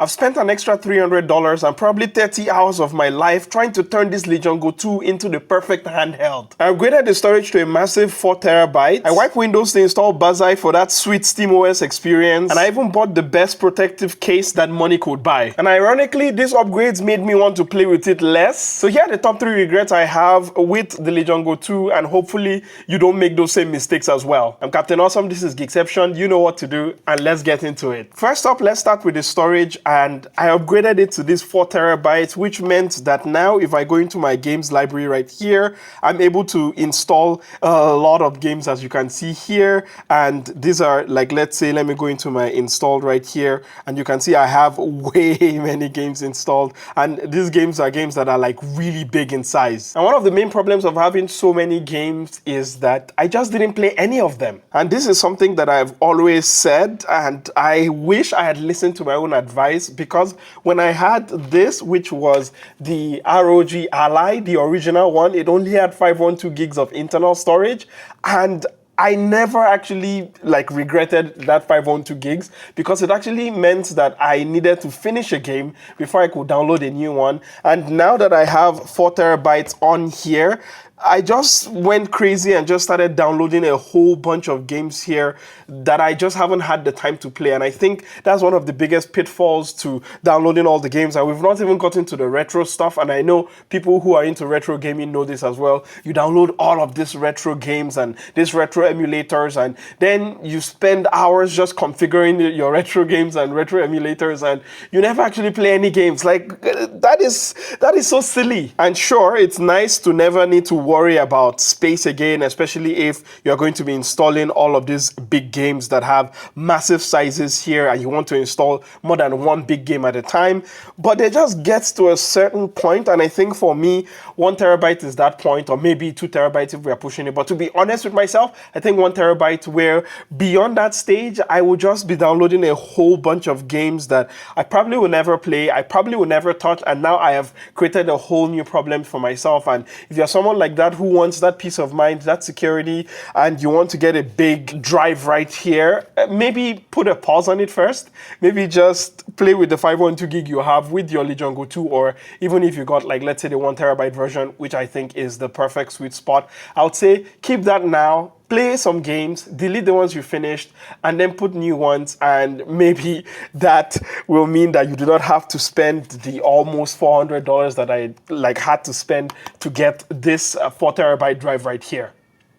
I've spent an extra $300 and probably 30 hours of my life trying to turn this Legion Go 2 into the perfect handheld. I upgraded the storage to a massive 4TB. I wiped Windows to install Bazzite for that sweet SteamOS experience, and I even bought the best protective case that money could buy. And ironically, these upgrades made me want to play with it less. So here are the top 3 regrets I have with the Legion Go 2, and hopefully you don't make those same mistakes as well. I'm Captain Awesome, this is Geekception, you know what to do, and let's get into it. First up, let's start with the storage, and I upgraded it to this 4TB, which meant that now if I go into my games library right here, I'm able to install a lot of games, as you can see here. And these are, like, let's say, let me go into my installed right here, and you can see I have way many games installed, and these games are games that are like really big in size. And one of the main problems of having so many games is that I just didn't play any of them. And this is something that I've always said, and I wish I had listened to my own advice, because when I had this, which was the ROG Ally, the original one, it only had 512 gigs of internal storage, and I never actually regretted that 512 gigs, because it actually meant that I needed to finish a game before I could download a new one. And now that I have 4TB on here, I just went crazy and just started downloading a whole bunch of games here that I just haven't had the time to play. And I think that's one of the biggest pitfalls to downloading all the games. And we've not even gotten to the retro stuff. And I know people who are into retro gaming know this as well. You download all of these retro games and these retro emulators, and then you spend hours just configuring your retro games and retro emulators, and you never actually play any games. Like, that is so silly. And sure, it's nice to never need to worry about space again, especially if you're going to be installing all of these big games that have massive sizes here and you want to install more than one big game at a time. But it just gets to a certain point, and I think for me 1TB is that point, or maybe 2TB if we are pushing it. But to be honest with myself, I think 1TB, where beyond that stage I would just be downloading a whole bunch of games that I probably will never play, I probably will never touch, and now I have created a whole new problem for myself. And if you're someone like that who wants that peace of mind, that security, and you want to get a big drive right here, maybe put a pause on it first. Maybe just play with the 512 gig you have with your Legion Go 2, or even if you got, like, let's say the 1TB version, which I think is the perfect sweet spot, I would say keep that now. Play some games, delete the ones you finished, and then put new ones, and maybe that will mean that you do not have to spend the almost $400 that I had to spend to get this 4TB drive right here.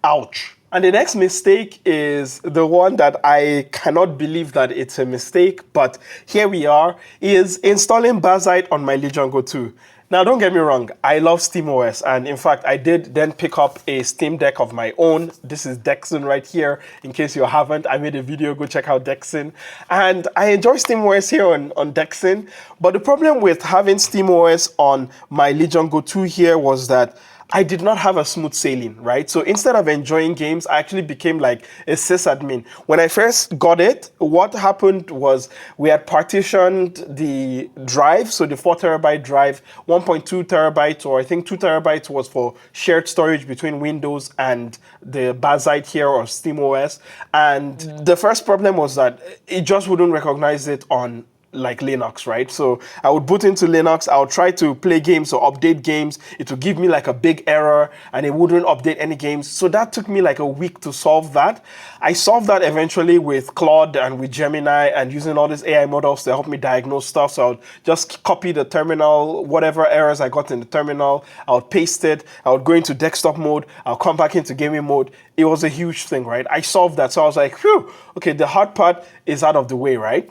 Ouch. And the next mistake is the one that I cannot believe that it's a mistake, but here we are, is installing Bazzite on my Legion Go 2. Now, don't get me wrong, I love SteamOS, and in fact, I did then pick up a Steam Deck of my own. This is Dexin right here. In case you haven't, I made a video, go check out Dexin. And I enjoy SteamOS here on Dexin, but the problem with having SteamOS on my Legion Go 2 here was that I did not have a smooth sailing, right? So instead of enjoying games, I actually became like a sysadmin. When I first got it, what happened was we had partitioned the drive, so the 4TB drive, 1.2TB, or I think 2TB was for shared storage between Windows and the Bazzite here, or SteamOS. And the first problem was that it just wouldn't recognize it on like Linux, right? So I would boot into Linux, I would try to play games or update games, it would give me like a big error and it wouldn't update any games. So that took me like a week to solve that. I solved that eventually with Claude and with Gemini and using all these AI models to help me diagnose stuff. So I would just copy the terminal, whatever errors I got in the terminal, I would paste it, I would go into desktop mode, I'll come back into gaming mode. It was a huge thing, right? I solved that. So I was like, phew, okay, the hard part is out of the way, right?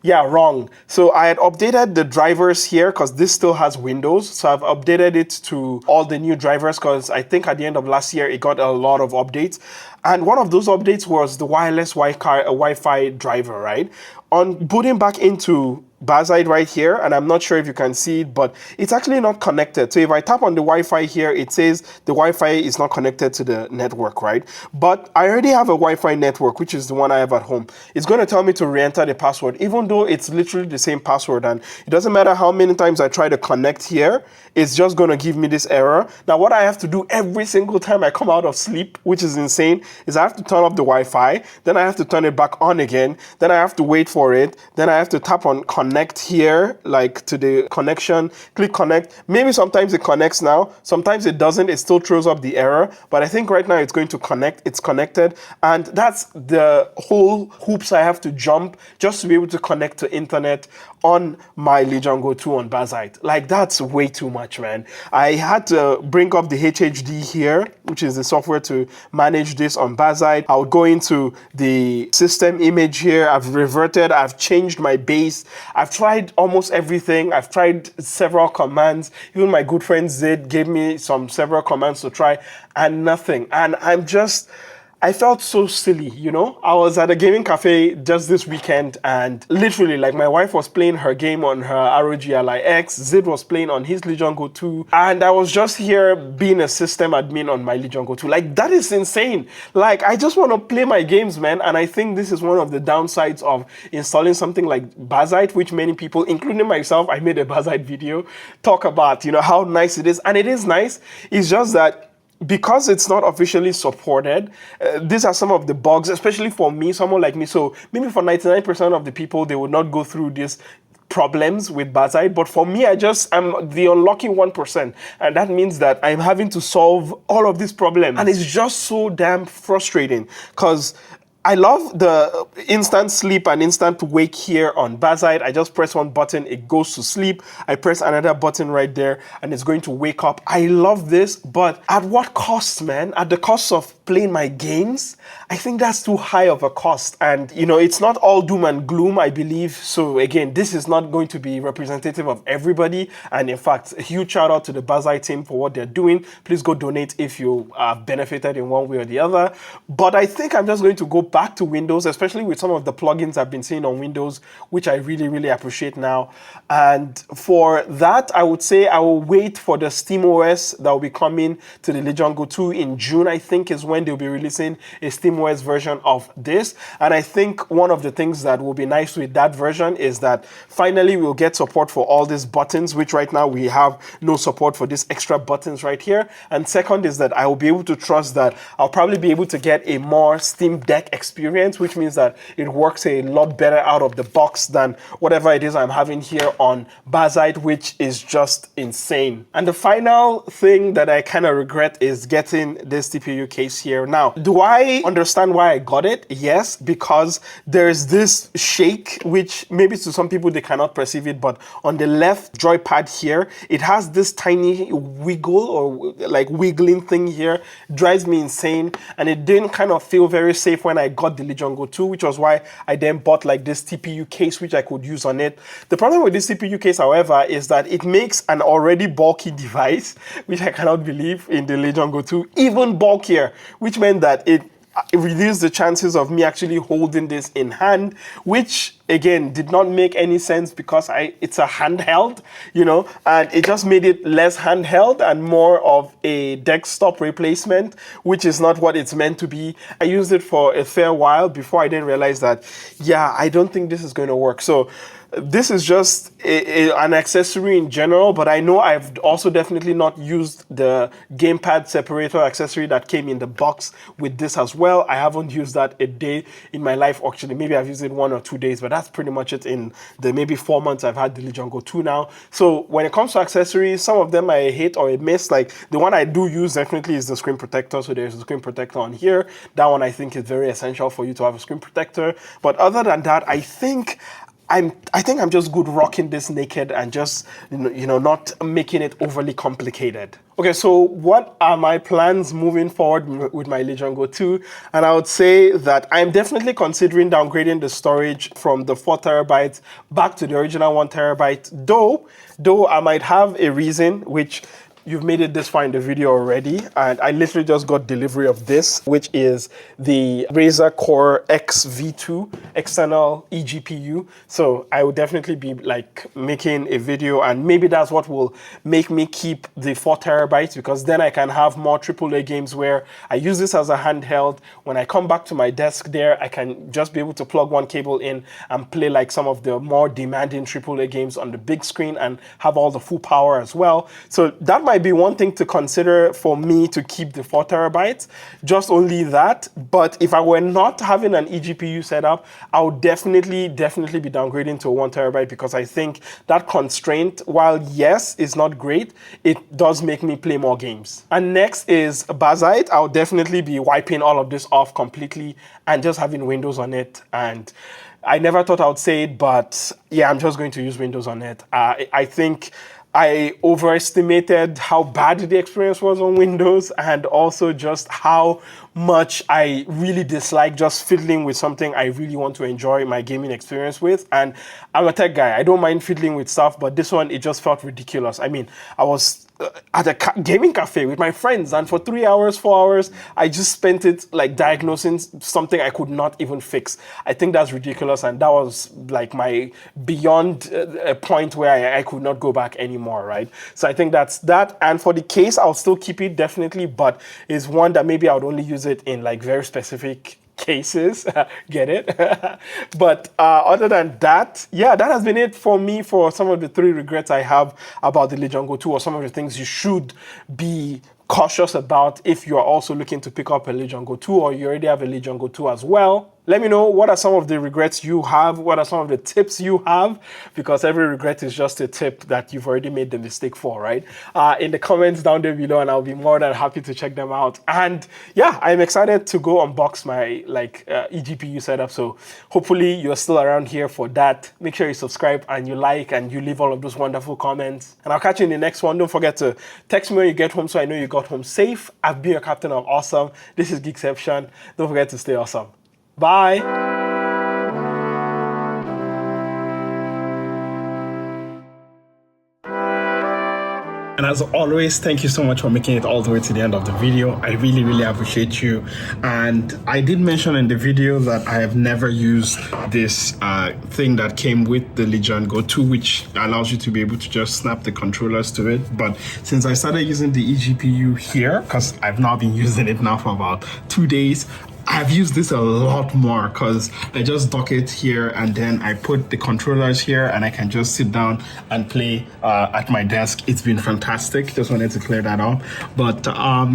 Yeah, wrong. So I had updated the drivers here because this still has Windows. So I've updated it to all the new drivers because I think at the end of last year, it got a lot of updates. And one of those updates was the wireless Wi-Fi driver, right? On booting back into Bazzite right here, and I'm not sure if you can see it, but it's actually not connected. So if I tap on the Wi-Fi here, it says the Wi-Fi is not connected to the network, right? But I already have a Wi-Fi network, which is the one I have at home. It's going to tell me to re-enter the password, even though it's literally the same password. And it doesn't matter how many times I try to connect here, it's just going to give me this error. Now, what I have to do every single time I come out of sleep, which is insane, is I have to turn off the Wi-Fi, then I have to turn it back on again, then I have to wait for it, then I have to tap on connect, connect here, like to the connection, click connect. Maybe sometimes it connects now, sometimes it doesn't, it still throws up the error, but I think right now it's going to connect, it's connected, and that's the whole hoops I have to jump just to be able to connect to internet on my Legion Go 2 on Bazzite. Like, that's way too much, man. I had to bring up the HHD here, which is the software to manage this on Bazzite. I'll go into the system image here. I've reverted, I've changed my base. I've tried almost everything. I've tried several commands. Even my good friend Zid gave me several commands to try and nothing. And I felt so silly, you know? I was at a gaming cafe just this weekend and literally, like, my wife was playing her game on her ROG Ally X, Zid was playing on his Legion Go 2, and I was just here being a system admin on my Legion Go 2. Like, that is insane. Like, I just want to play my games, man, and I think this is one of the downsides of installing something like Bazzite, which many people, including myself, I made a Bazzite video, talk about, you know, how nice it is, and it is nice. It's just that because it's not officially supported, these are some of the bugs, especially for me, someone like me. So maybe for 99% of the people, they would not go through these problems with Bazzite, but for me, I'm the unlucky 1%, and that means that I'm having to solve all of these problems, and it's just so damn frustrating because I love the instant sleep and instant wake here on Bazzite. I just press one button, it goes to sleep. I press another button right there and it's going to wake up. I love this, but at what cost, man? At the cost of playing my games? I think that's too high of a cost. And, you know, it's not all doom and gloom, I believe. So again, this is not going to be representative of everybody. And in fact, a huge shout out to the Bazzite team for what they're doing. Please go donate if you have benefited in one way or the other. But I think I'm just going to go back to Windows, especially with some of the plugins I've been seeing on Windows, which I really, really appreciate now. And for that, I would say I will wait for the SteamOS that will be coming to the Legion Go 2 in June, I think is when they'll be releasing a SteamOS version of this. And I think one of the things that will be nice with that version is that finally we'll get support for all these buttons, which right now we have no support for these extra buttons right here. And second is that I will be able to trust that I'll probably be able to get a more Steam Deck experience, which means that it works a lot better out of the box than whatever it is I'm having here on Bazzite, which is just insane. And the final thing that I kind of regret is getting this CPU case here. Now, do I understand why I got it? Yes, because there's this shake, which maybe to some people they cannot perceive it, but on the left joypad here, it has this tiny wiggle or like wiggling thing here. Drives me insane, and it didn't kind of feel very safe when I got the Legion Go 2, which was why I then bought like this TPU case which I could use on it. The problem with this CPU case, however, is that it makes an already bulky device, which I cannot believe, in the Legion Go 2, even bulkier, which meant that it reduced the chances of me actually holding this in hand, which again did not make any sense because it's a handheld, you know, and it just made it less handheld and more of a desktop replacement, which is not what it's meant to be. I used it for a fair while before I then realized that, yeah, I don't think this is going to work. So this is just an accessory in general, but I know I've also definitely not used the gamepad separator accessory that came in the box with this as well. I haven't used that a day in my life, actually. Maybe I've used it 1 or 2 days, but that's pretty much it in the maybe 4 months I've had the Legion Go 2 now. So when it comes to accessories, some of them I hate or I miss. Like the one I do use definitely is the screen protector. So there's a screen protector on here. That one I think is very essential for you to have a screen protector. But other than that, I think I'm just good rocking this naked and just, you know, not making it overly complicated. Okay, so what are my plans moving forward with my Legion Go 2? And I would say that I'm definitely considering downgrading the storage from the 4 terabytes back to the original 1 terabyte, though I might have a reason, which you've made it this far in the video already, and I literally just got delivery of this, which is the Razer Core X V2 external eGPU. So I will definitely be like making a video, and maybe that's what will make me keep the 4 terabytes, because then I can have more AAA games where I use this as a handheld. When I come back to my desk there, I can just be able to plug one cable in and play like some of the more demanding AAA games on the big screen and have all the full power as well. So that might might be one thing to consider for me to keep the 4 terabytes, just only that. But if I were not having an eGPU setup, I would definitely be downgrading to a 1 terabyte, because I think that constraint, while yes, is not great, it does make me play more games. And next is Bazzite. I'll definitely be wiping all of this off completely and just having Windows on it. And I never thought I would say it, but yeah, I'm just going to use Windows on it. I think I overestimated how bad the experience was on Windows, and also just how much I really dislike just fiddling with something I really want to enjoy my gaming experience with. And I'm a tech guy. I don't mind fiddling with stuff, but this one, it just felt ridiculous. I mean, I was at a gaming cafe with my friends, and for 3 hours, 4 hours, I just spent it like diagnosing something I could not even fix. I think that's ridiculous, and that was like my beyond a point where I could not go back anymore, right? So I think that's that. And for the case, I'll still keep it definitely, but it's one that maybe I would only use it in like very specific cases. Get it? But other than that, yeah, that has been it for me for some of the 3 regrets I have about the Legion Go 2, or some of the things you should be cautious about if you are also looking to pick up a Legion Go 2, or you already have a Legion Go 2 as well. Let me know, what are some of the regrets you have? What are some of the tips you have? Because every regret is just a tip that you've already made the mistake for, right? In the comments down there below, and I'll be more than happy to check them out. And yeah, I'm excited to go unbox my eGPU setup. So hopefully you're still around here for that. Make sure you subscribe and you like and you leave all of those wonderful comments. And I'll catch you in the next one. Don't forget to text me when you get home so I know you got home safe. I've been your captain of awesome. This is Geekception. Don't forget to stay awesome. Bye. And as always, thank you so much for making it all the way to the end of the video. I really appreciate you. And I did mention in the video that I have never used this thing that came with the Legion Go 2, which allows you to be able to just snap the controllers to it. But since I started using the eGPU here, because I've now been using it now for about 2 days, I've used this a lot more, because I just dock it here and then I put the controllers here and I can just sit down and play at my desk. It's been fantastic. Just wanted to clear that up. But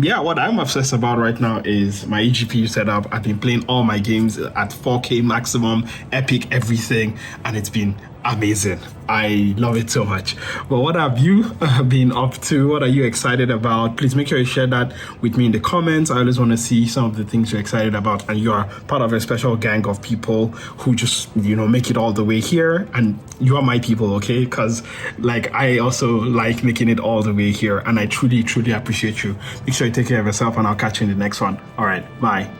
yeah, what I'm obsessed about right now is my eGPU setup. I've been playing all my games at 4K maximum, epic, everything, and it's been amazing. I love it so much. But what have you been up to? What are you excited about? Please make sure you share that with me in the comments. I always want to see some of the things you're excited about, and you are part of a special gang of people who just, you know, make it all the way here, and you are my people, okay? Because like, I also like making it all the way here, and I truly appreciate you. Make sure you take care of yourself, and I'll catch you in the next one. All right, bye.